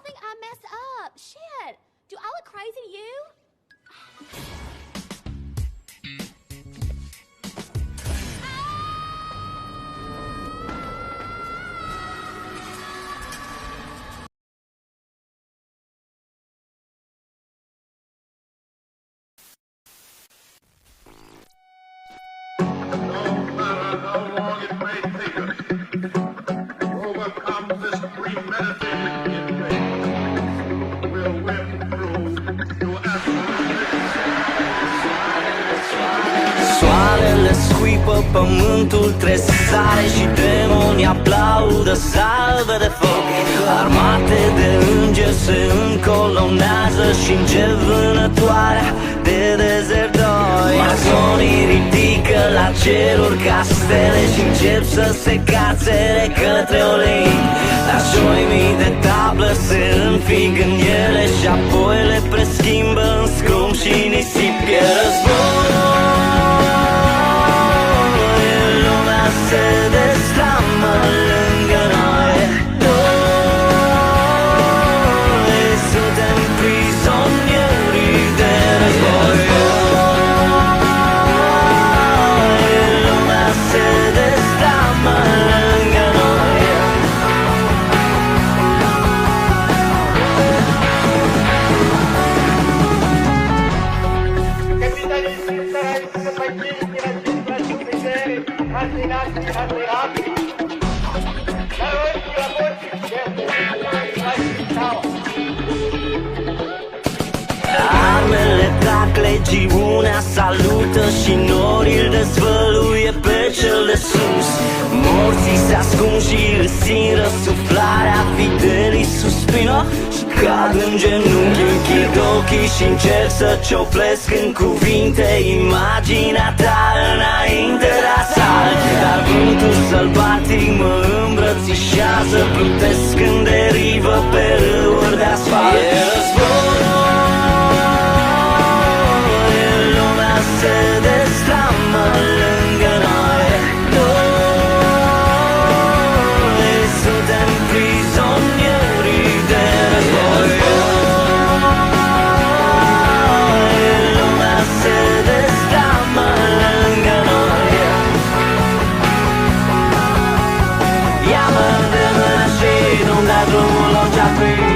think I messed up. Shit. Do I look crazy to you? Soarele scuipă, pământul tresare și demonii aplaudă salve de foc. Armate de îngeri se încolonează și încep vânătoarea de dezertori. Masonii ridică la ceruri castele și încep să se cațere către olei. Dar mii de tablă se înfig în ele și apoi le preschimbă în scrum și nisip. E război, lumea se destramă lângă noi. Noi suntem prizonieri de război. Lumea se destramă lângă noi. Armele trag, legiunea salută și norii îl dezvăluie pe cel de sus. Morții se ascund și îl simt răsuflarea, fidelii suspină și cad în genunchi. Închid ochii și încerc să cioplesc în cuvinte imaginea ta înainte de asalt. Dar vântul sălbatic mă îmbrățișează, plutesc în derivă pe râuri de asfalt. E război, lumea se destramă lângă noi. Noi suntem prizonieri de război. Lumea se destramă lângă noi. Ia-mă de mână și nu-mi dai drumul la ce-a fi.